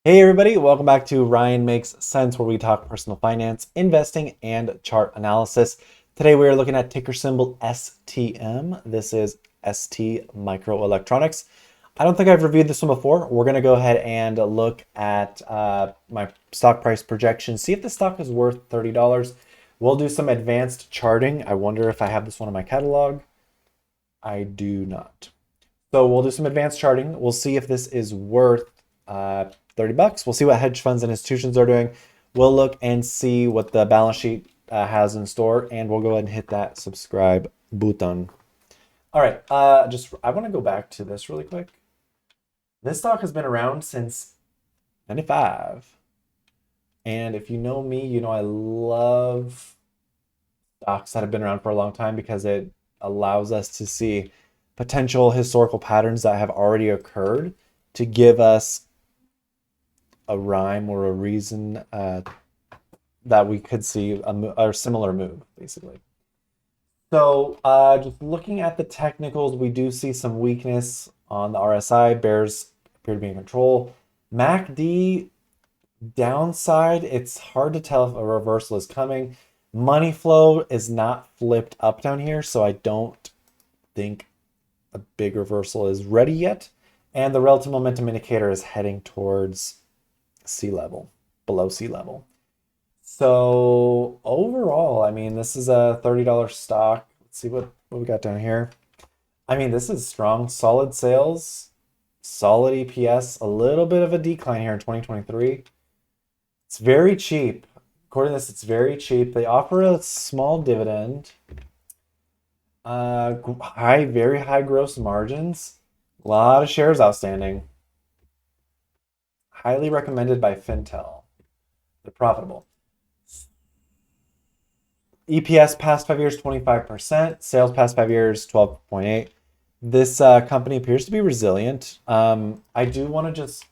Hey everybody, welcome back to Ryan Makes Sense, where we talk personal finance, investing, and chart analysis. Today we are looking at ticker symbol STM. This is ST Microelectronics. I don't think I've reviewed this one before. We're going to go ahead and look at my stock price projection, see if the stock is worth $30. We'll do some advanced charting. I wonder if I have this one in my catalog. I do not. So we'll do some advanced charting. We'll see if this is worth 30 bucks. We'll see what hedge funds and institutions are doing. We'll look and see what the balance sheet has in store, and we'll go ahead and hit that subscribe button. All right, I want to go back to this really quick. This stock has been around since 95. And if you know me, you know I love stocks that have been around for a long time because it allows us to see potential historical patterns that have already occurred to give us a rhyme or a reason that we could see a similar move, basically. So just looking at the technicals, we do see some weakness on the RSI. Bears appear to be in control. MACD downside, it's hard to tell if a reversal is coming. Money flow is not flipped up down here, so I don't think a big reversal is ready yet. And the relative momentum indicator is heading towards sea level, below sea level. So overall, I mean, this is a $30 stock. Let's see what we got down here. I mean, this is strong, solid sales, solid EPS, a little bit of a decline here in 2023. It's very cheap. According to this, it's very cheap. They offer a small dividend, very high gross margins, a lot of shares outstanding. Highly recommended by Fintel. They're profitable. EPS past 5 years, 25%. Sales past 5 years, 12.8. This company appears to be resilient. I do want to just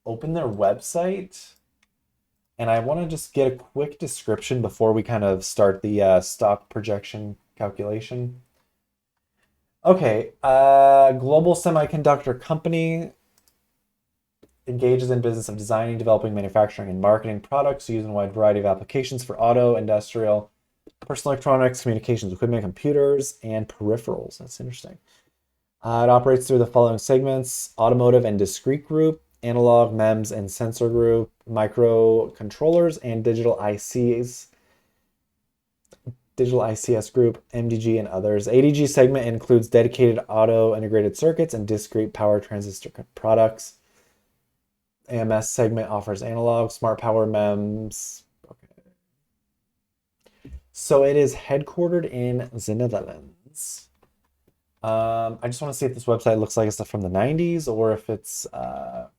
open their website, and I want to just get a quick description before we kind of start the stock projection calculation. Okay, global semiconductor company engages in business of designing, developing, manufacturing, and marketing products used in a wide variety of applications for auto, industrial, personal electronics, communications equipment, computers, and peripherals. That's interesting. It operates through the following segments: automotive and discrete group, analog, MEMS, and sensor group, microcontrollers, and digital ICs. Digital ICS group, MDG, and others. ADG segment includes dedicated auto integrated circuits and discrete power transistor products. AMS segment offers analog, smart power, MEMS. Okay. So it is headquartered in the Netherlands. I just want to see if this website looks like it's from the 90s or if it's wow,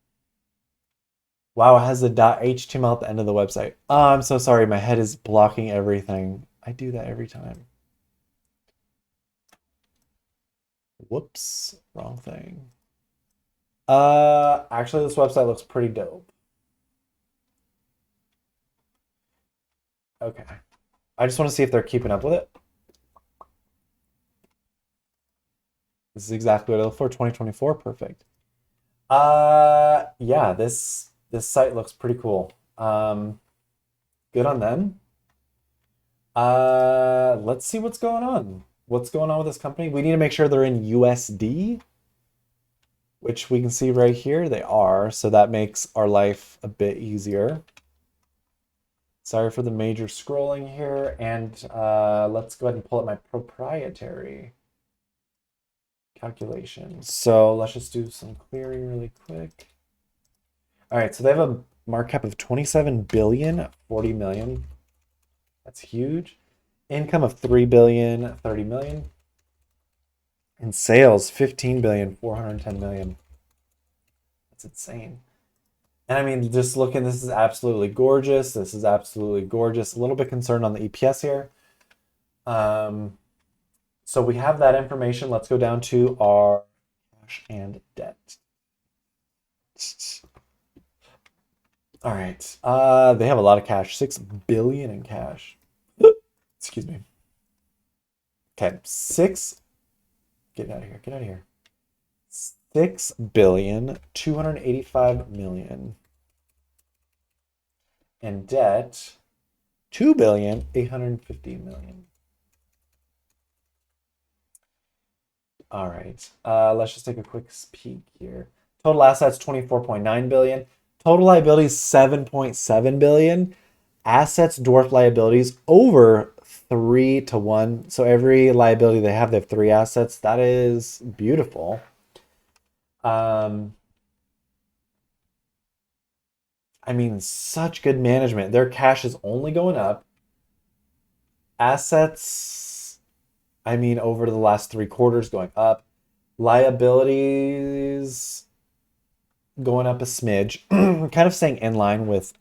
it has the .html at the end of the website. Oh, I'm so sorry, my head is blocking everything. I do that every time. Whoops, wrong thing. Actually, this website looks pretty dope. Okay. I just want to see if they're keeping up with it. This is exactly what I look for, 2024, perfect. Yeah, this site looks pretty cool. Good on them. Let's see what's going on. What's going on with this company? We need to make sure they're in USD, which we can see right here. They are, so that makes our life a bit easier. Sorry for the major scrolling here, and let's go ahead and pull up my proprietary calculation. So let's just do some clearing really quick. All right, so they have a market cap of 27 billion, 40 million. That's huge. Income of 3 billion, 30 million. And sales, 15 billion, 410 million. That's insane. And I mean, just looking, this is absolutely gorgeous. This is absolutely gorgeous. A little bit concerned on the EPS here. So we have that information. Let's go down to our cash and debt. All right. They have a lot of cash, 6 billion in cash. Excuse me. Okay, get out of here. Get out of here. 6 billion 285 million. And debt, $2,850,000,000. All right. Let's just take a quick peek here. Total assets 24.9 billion. Total liabilities 7.7 billion. Assets dwarf liabilities over 3 to 1. So every liability they have three assets. That is beautiful. I mean, such good management. Their cash is only going up. Assets, I mean, over the last 3 quarters going up. Liabilities going up a smidge, kind of staying in line with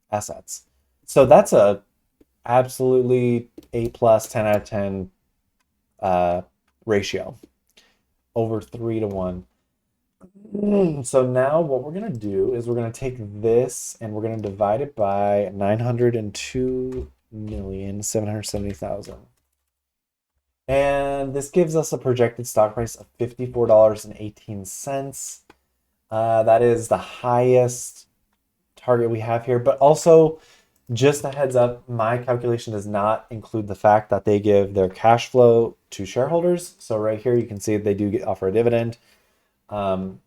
assets. So that's a absolutely A plus 10 out of 10 ratio, over 3 to 1. So now what we're gonna do is we're gonna take this and we're gonna divide it by 902,770,000. And this gives us a projected stock price of $54.18. That is the highest target we have here, but also just a heads up, my calculation does not include the fact that they give their cash flow to shareholders. So right here, you can see they do offer a dividend. So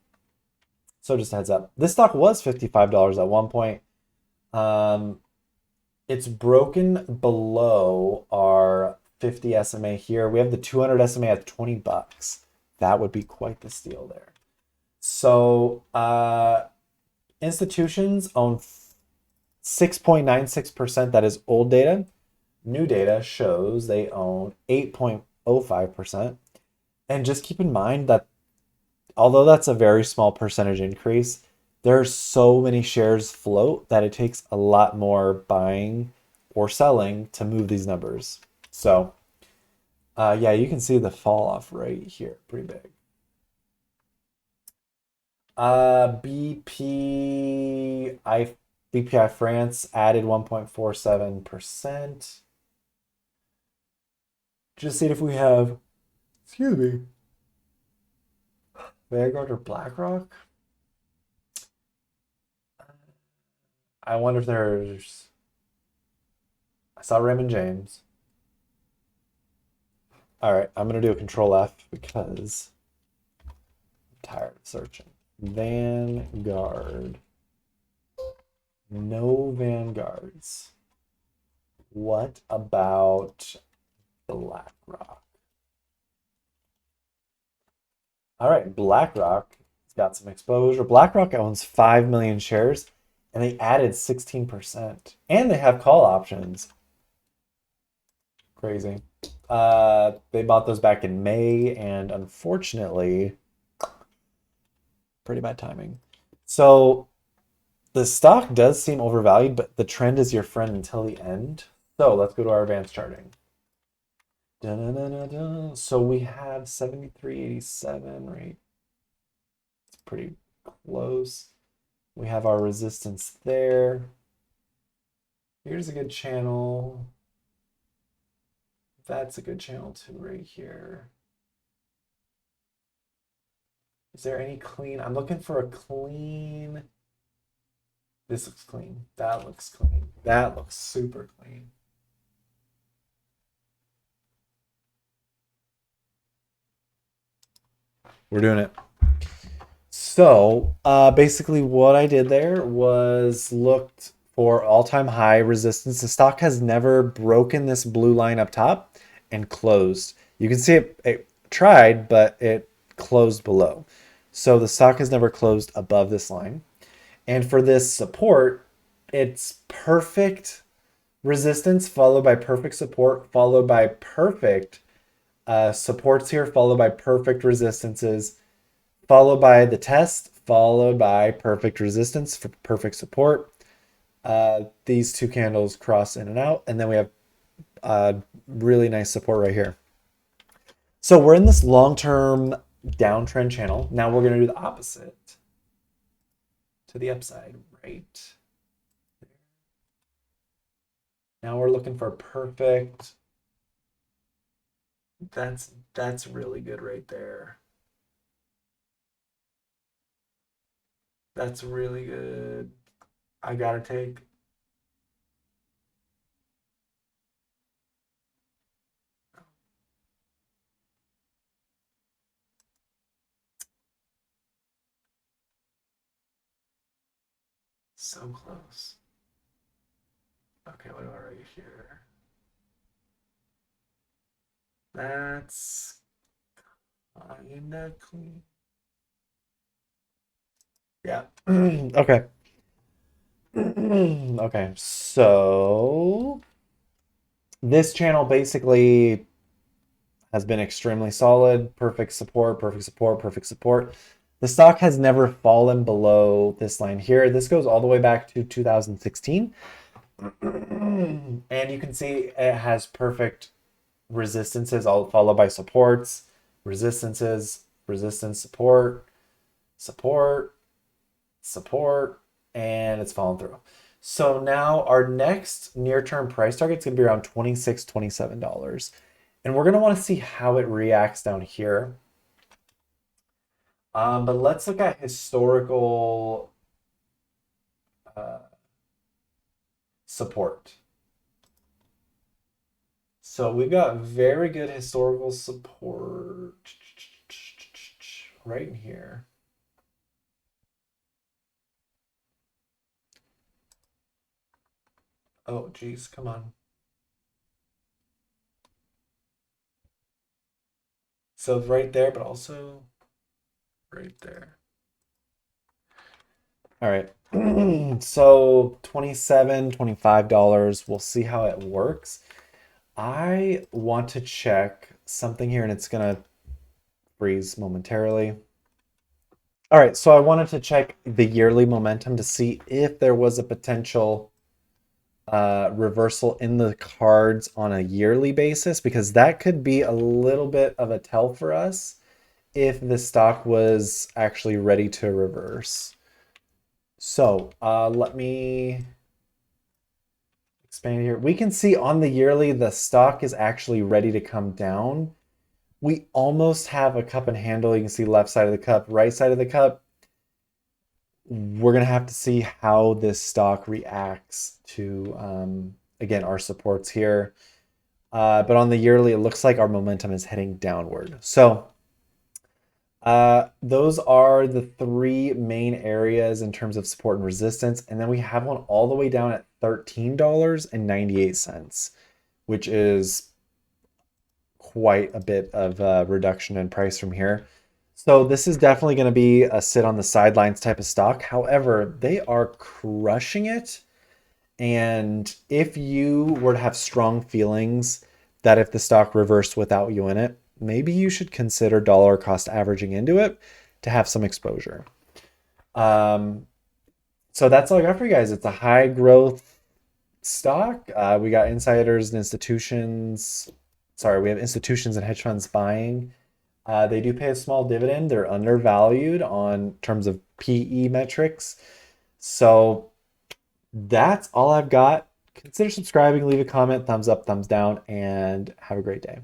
just a heads up. This stock was $55 at one point. It's broken below our 50 SMA here. We have the 200 SMA at $20. That would be quite the steal there. So institutions own 6.96%. That is old data. New data shows they own 8.05%. And just keep in mind that although that's a very small percentage increase, there are so many shares float that it takes a lot more buying or selling to move these numbers. So yeah, you can see the fall off right here, pretty big. BPI France added 1.47%. Just see if we have, excuse me, Vanguard or BlackRock. I wonder if there's, I saw Raymond James. All right, I'm gonna do a control F because I'm tired of searching. Vanguard. No Vanguards. What about BlackRock? All right, BlackRock has got some exposure. BlackRock owns 5 million shares and they added 16%. And they have call options. Crazy. They bought those back in May and unfortunately, pretty bad timing. So the stock does seem overvalued, but the trend is your friend until the end. So let's go to our advanced charting. Da-da-da-da-da. So we have 73.87, right? It's pretty close. We have our resistance there. Here's a good channel. That's a good channel too, right here. Is there any clean? I'm looking for a clean. This looks clean. That looks clean. That looks super clean. We're doing it. So basically what I did there was looked for all-time high resistance. The stock has never broken this blue line up top and closed. You can see it tried, but it closed below. So the stock has never closed above this line. And for this support, it's perfect resistance followed by perfect support, followed by perfect supports here, followed by perfect resistances, followed by the test, followed by perfect resistance for perfect support. These two candles cross in and out, and then we have really nice support right here. So we're in this long-term downtrend channel. Now we're going to do the opposite to the upside, right? Now we're looking for perfect. That's really good right there. That's really good. I gotta take So close. Okay, what do I write here? That's kinda clean. Yeah. Okay. Okay, so this channel basically has been extremely solid. Perfect support, perfect support, perfect support. The stock has never fallen below this line here. This goes all the way back to 2016. And you can see it has perfect resistances, all followed by supports, resistances, resistance, support, support, support, and it's fallen through. So now our next near-term price target is going to be around $26, $27. And we're going to want to see how it reacts down here. But let's look at historical support. So we've got very good historical support right in here. Oh, geez, come on. So right there, but also right there. All right. So $27, $25. We'll see how it works. I want to check something here and it's going to freeze momentarily. All right, so I wanted to check the yearly momentum to see if there was a potential reversal in the cards on a yearly basis, because that could be a little bit of a tell for us if the stock was actually ready to reverse. So let me expand here. We can see on the yearly, the stock is actually ready to come down. We almost have a cup and handle. You can see left side of the cup, right side of the cup. We're going to have to see how this stock reacts to, again, our supports here. But on the yearly, it looks like our momentum is heading downward. So those are the three main areas in terms of support and resistance. And then we have one all the way down at $13.98, which is quite a bit of a reduction in price from here. So this is definitely going to be a sit on the sidelines type of stock. However, they are crushing it. And if you were to have strong feelings that if the stock reversed without you in it, maybe you should consider dollar cost averaging into it to have some exposure. So that's all I got for you guys. It's a high growth stock. We got insiders and institutions. Sorry, we have institutions and hedge funds buying. They do pay a small dividend. They're undervalued on terms of PE metrics. So that's all I've got. Consider subscribing, leave a comment, thumbs up, thumbs down, and have a great day.